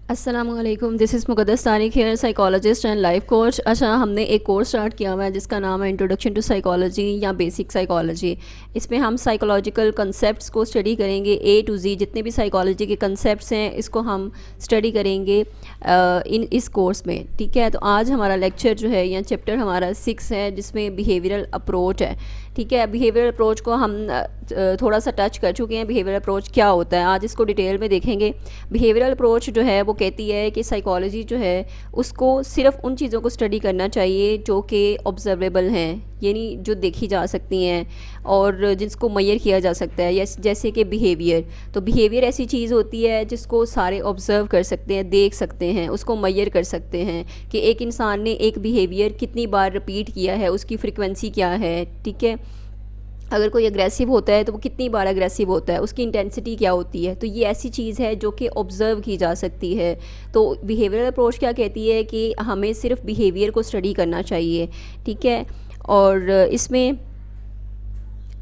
अस्सलामुअलैकुम, this is Muqaddas Tariq here, psychologist and life coach. अच्छा, हमने एक कोर्स स्टार्ट किया हुआ है जिसका नाम है इंट्रोडक्शन टू साइकोलॉजी या बेसिक साइकोलॉजी। इसमें हम साइकोलॉजिकल कंसेप्ट्स को स्टडी करेंगे, ए टू जी जितने भी साइकोलॉजी के कंसेप्ट्स हैं इसको हम स्टडी करेंगे इस कोर्स में। ठीक है, तो आज हमारा लेक्चर जो है या चैप्टर हमारा 6 है जिसमें बिहेवियरल अप्रोच है। ठीक है, बिहेवियरल अप्रोच को हम थोड़ा सा टच कर चुके हैं। बिहेवियरल अप्रोच क्या होता है आज इसको डिटेल में देखेंगे। बिहेवियरल अप्रोच जो है वो कहती है कि साइकोलॉजी जो है उसको सिर्फ उन चीज़ों को स्टडी करना चाहिए जो कि ऑब्जर्वेबल हैं, यानी जो देखी जा सकती हैं और जिसको मेजर किया जा सकता है। जैसे कि बिहेवियर, तो बिहेवियर ऐसी चीज़ होती है जिसको सारे ऑब्ज़र्व कर सकते हैं, देख सकते हैं, उसको मेजर कर सकते हैं कि एक इंसान ने एक बिहेवियर कितनी बार रिपीट किया है, उसकी फ्रिक्वेंसी क्या है। ठीक है, अगर कोई अग्रेसिव होता है तो वो कितनी बार अग्रेसिव होता है, उसकी इंटेंसिटी क्या होती है। तो ये ऐसी चीज़ है जो कि ऑब्ज़र्व की जा सकती है। तो बिहेवियरल अप्रोच क्या कहती है कि हमें सिर्फ बिहेवियर को स्टडी करना चाहिए। ठीक है, और इसमें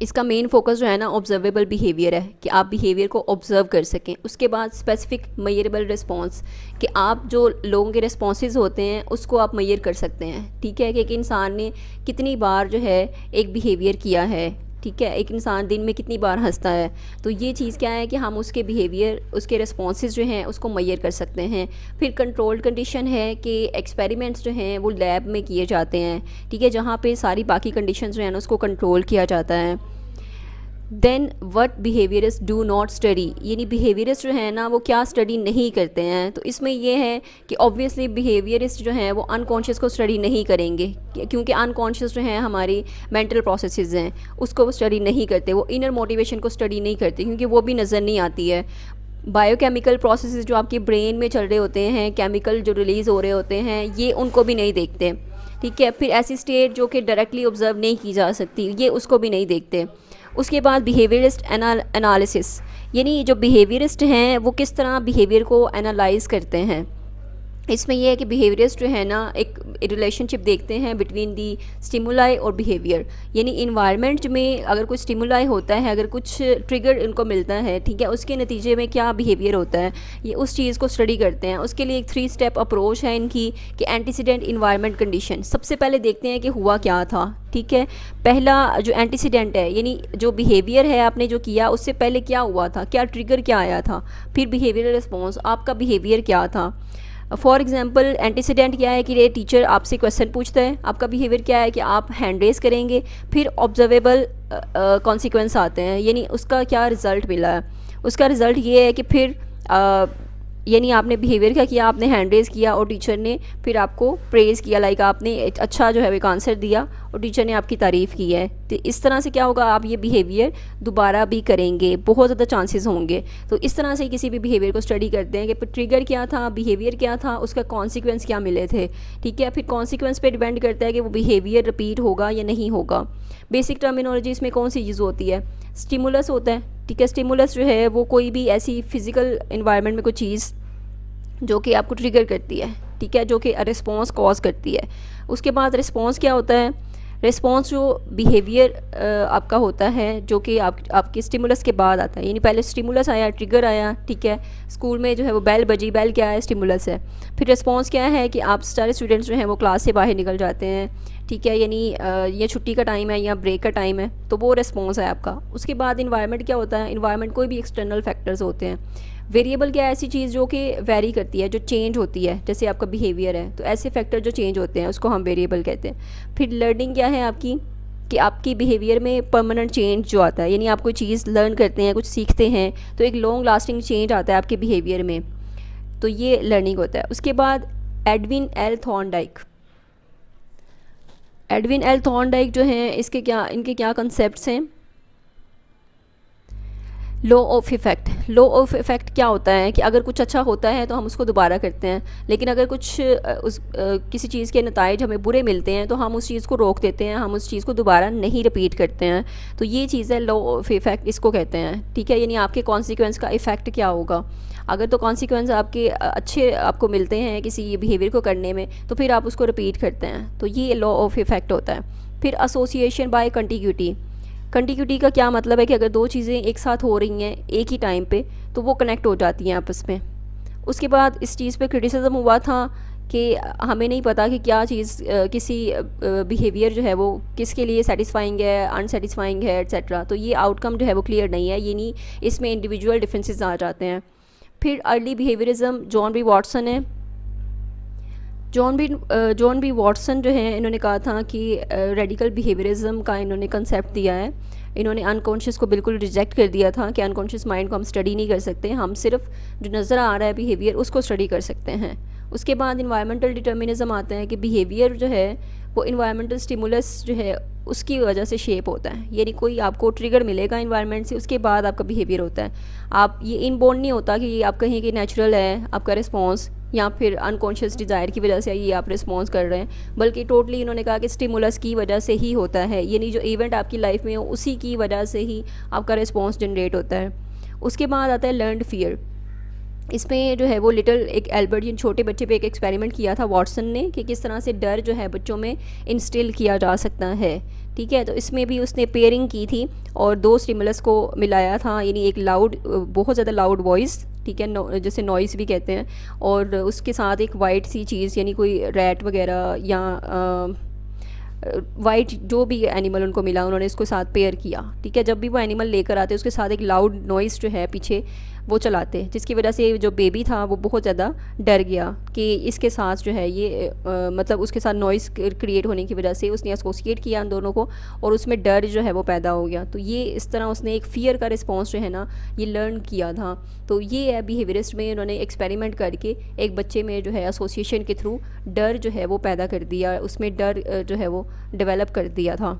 इसका मेन फोकस जो है ना ऑब्जर्वेबल बिहेवियर है कि आप बिहेवियर को ऑब्ज़र्व कर सकें। उसके बाद स्पेसिफिक मेजरेबल रिस्पॉन्स कि आप जो लोगों के रिस्पॉन्सेज होते हैं उसको आप मेजर कर सकते हैं। ठीक है, कि एक इंसान ने कितनी बार जो है एक बिहेवियर किया है। ठीक है, एक इंसान दिन में कितनी बार हंसता है। तो ये चीज़ क्या है कि हम उसके बिहेवियर, उसके रिस्पॉन्सेज जो हैं उसको मेजर कर सकते हैं। फिर कंट्रोल्ड कंडीशन है कि एक्सपेरिमेंट्स जो हैं वो लैब में किए जाते हैं। ठीक है, जहाँ पे सारी बाकी कंडीशंस जो हैं ना उसको कंट्रोल किया जाता है। Then what behaviourist do not study, यानी बिहेवियरिस्ट जो है ना वो क्या स्टडी नहीं करते हैं। तो इसमें ये है कि ऑब्वियसली बिहेवियरिस्ट जो हैं वो अनकॉन्शियस को स्टडी नहीं करेंगे, क्योंकि अनकॉन्शियस जो है हमारी मेंटल प्रोसेसेस हैं उसको वो स्टडी नहीं करते। वो इनर मोटिवेशन को स्टडी नहीं करते क्योंकि वो भी नज़र नहीं आती है। बायोकेमिकल प्रोसेसेस जो आपके ब्रेन में चल रहे होते हैं, केमिकल जो रिलीज़ हो रहे होते हैं, ये उनको भी नहीं देखते। ठीक है, फिर ऐसी स्टेट जो कि डायरेक्टली ऑब्जर्व नहीं की जा सकती, ये उसको भी नहीं देखते। उसके बाद बिहेवियरिस्ट एनालिसिस, यानी जो बिहेवियरिस्ट हैं वो किस तरह बिहेवियर को एनालाइज करते हैं। इसमें यह है कि बिहेवियरिस्ट जो है ना एक रिलेशनशिप देखते हैं बिटवीन दी स्टिमुलाई और बिहेवियर, यानी इन्वायरमेंट में अगर कुछ स्टिमुलाई होता है, अगर कुछ ट्रिगर इनको मिलता है, ठीक है, उसके नतीजे में क्या बिहेवियर होता है, ये उस चीज़ को स्टडी करते हैं। उसके लिए एक 3 स्टेप अप्रोच है इनकी कि एंटीसीडेंट इन्वायरमेंट कंडीशन। सबसे पहले देखते हैं कि हुआ क्या था। ठीक है, पहला जो एंटीसीडेंट है यानी जो बिहेवियर है आपने जो किया उससे पहले क्या हुआ था, क्या ट्रिगर क्या आया था, फिर बिहेवियर रिस्पॉन्स, आपका बिहेवियर क्या था। फॉर एग्जांपल एंटीसीडेंट क्या है कि ये टीचर आपसे क्वेश्चन पूछता है, आपका बिहेवियर क्या है कि आप हैंड रेस करेंगे। फिर ऑब्जर्वेबल कॉन्सिक्वेंस आते हैं, यानी उसका क्या रिज़ल्ट मिला है। उसका रिज़ल्ट ये है कि फिर यानी आपने बिहेवियर क्या किया, आपने हैंड रेस किया और टीचर ने फिर आपको प्रेज़ किया, लाइक आपने अच्छा जो है एक आंसर दिया और टीचर ने आपकी तारीफ़ की है। तो इस तरह से क्या होगा, आप ये बिहेवियर दोबारा भी करेंगे, बहुत ज़्यादा चांसेस होंगे। तो इस तरह से किसी भी बिहेवियर को स्टडी करते हैं कि ट्रिगर क्या था, बिहेवियर क्या था, उसका कॉन्सिक्वेंस क्या मिले थे। ठीक है, फिर कॉन्सिक्वेंस पे डिपेंड करता है कि वो बिहेवियर रिपीट होगा या नहीं होगा। बेसिक टर्मिनोलॉजी इसमें कौन सी चीज़ होती है, स्टिमुलस होता है। ठीक है, स्टिमुलस जो है वो कोई भी ऐसी फिज़िकल इन्वायरमेंट में कोई चीज़ जो कि आपको ट्रिगर करती है, ठीक है, जो कि रिस्पॉन्स कॉज करती है। उसके बाद रिस्पॉन्स क्या होता है, रिस्पॉन्स जो बिहेवियर आपका होता है जो कि आपके स्टिमुलस के बाद आता है, यानी पहले स्टिमुलस आया, ट्रिगर आया। ठीक है, स्कूल में जो है वो बेल बजी, बेल क्या है, स्टिमुलस है। फिर रिस्पॉन्स क्या है कि आप सारे स्टूडेंट्स जो हैं वो क्लास से बाहर निकल जाते हैं। ठीक है, यानी ये छुट्टी का टाइम है या ब्रेक का टाइम है, तो वो रिस्पॉन्स है आपका। उसके बाद इन्वायरमेंट क्या होता है, इन्वायरमेंट कोई भी एक्सटर्नल फैक्टर्स होते हैं। वेरिएबल क्या है, ऐसी चीज़ जो कि वेरी करती है, जो चेंज होती है, जैसे आपका बिहेवियर है, तो ऐसे फैक्टर जो चेंज होते हैं उसको हम वेरिएबल कहते हैं। फिर लर्निंग क्या है आपकी, कि आपकी बिहेवियर में परमानेंट चेंज जो आता है, यानी आप कोई चीज़ लर्न करते हैं, कुछ सीखते हैं, तो एक लॉन्ग लास्टिंग चेंज आता है आपके बिहेवियर में, तो ये लर्निंग होता है। उसके बाद Edwin L Thorndike, Edwin L Thorndike जो हैं इनके क्या कंसेप्ट्स हैं। Law of effect, law of effect क्या होता है कि अगर कुछ अच्छा होता है तो हम उसको दोबारा करते हैं, लेकिन अगर कुछ किसी चीज़ के नताइज हमें बुरे मिलते हैं तो हम उस चीज़ को रोक देते हैं, हम उस चीज़ को दोबारा नहीं रिपीट करते हैं। तो ये चीज़ है लॉ ऑफ इफ़ेक्ट, इसको कहते हैं। ठीक है, यानी आपके कॉन्सिक्वेंस का इफ़ेक्ट क्या होगा। अगर तो कॉन्सिक्वेंस आपके अच्छे आपको मिलते हैं किसी बिहेवियर को करने में, तो फिर आप उसको रिपीट करते हैं, तो ये लॉ ऑफ इफ़ेक्ट होता है। फिर एसोसिएशन बाय कंटिग्यूटी, कंटिग्यूटी का क्या मतलब है कि अगर दो चीज़ें एक साथ हो रही हैं एक ही टाइम पे तो वो कनेक्ट हो जाती हैं आपस में। उसके बाद इस चीज़ पे क्रिटिसिज्म हुआ था कि हमें नहीं पता कि क्या चीज़ किसी बिहेवियर जो है वो किसके लिए सेटिस्फाइंग है, अनसेटिस्फाइंग है, एट्सेट्रा। तो ये आउटकम जो है वो क्लियर नहीं है, ये नहीं, इसमें इंडिविजुअल डिफरेंसेस आ जाते हैं। फिर early behaviourism, John B Watson है। जॉन बी वॉटसन जो है, इन्होंने कहा था कि रेडिकल बिहेवियरिज्म का इन्होंने कंसेप्ट दिया है। इन्होंने अनकॉन्शियस को बिल्कुल रिजेक्ट कर दिया था कि अनकॉन्शियस माइंड को हम स्टडी नहीं कर सकते, हम सिर्फ जो नज़र आ रहा है बिहेवियर उसको स्टडी कर सकते हैं। उसके बाद इन्वायरमेंटल डिटर्मिनिज्म आता है कि बिहेवियर जो है वो इन्वायरमेंटल स्टिमुलस जो है उसकी वजह से शेप होता है, यानी कोई आपको ट्रिगर मिलेगा इन्वायरमेंट से, उसके बाद आपका बिहेवियर होता है। आप ये इनबोर्न नहीं होता कि ये आप कहीं कि नेचुरल है आपका रिस्पॉन्स, या फिर अनकॉन्शियस डिज़ायर की वजह से ये आप रिस्पॉन्स कर रहे हैं, बल्कि टोटली इन्होंने कहा कि स्टिमुलस की वजह से ही होता है, यानी जो इवेंट आपकी लाइफ में हो उसी की वजह से ही आपका रिस्पॉन्स जनरेट होता है। उसके बाद आता है लर्नड फियर। इसमें जो है वो लिटिल एक एल्बर्ट, जिन छोटे बच्चे पे एक एक्सपेरिमेंट किया था वॉटसन ने कि किस तरह से डर जो है बच्चों में इंस्टिल किया जा सकता है। ठीक है, तो इसमें भी उसने पेयरिंग की थी और दो स्टिमुलस को मिलाया था, यानी एक लाउड, बहुत ज़्यादा लाउड वॉइस, ठीक है, जैसे नॉइस भी कहते हैं, और उसके साथ एक वाइट सी चीज़, यानी कोई रैट वगैरह या वाइट जो भी एनिमल उनको मिला उन्होंने इसको साथ पेयर किया। ठीक है, जब भी वो एनिमल लेकर आते उसके साथ एक लाउड नॉइस जो है पीछे वो चलाते, जिसकी वजह से जो बेबी था वो बहुत ज़्यादा डर गया कि इसके साथ जो है ये मतलब उसके साथ नॉइस क्रिएट होने की वजह से उसने एसोसिएट किया उन दोनों को और उसमें डर जो है वो पैदा हो गया। तो ये इस तरह उसने एक फ़ियर का रिस्पॉन्स जो है ना ये लर्न किया था। तो ये है बिहेवियरिस्ट में उन्होंने एक्सपेरिमेंट करके एक बच्चे में जो है एसोसिएशन के थ्रू डर जो है वो पैदा कर दिया, उसमें डर जो है वो डेवलप कर दिया था।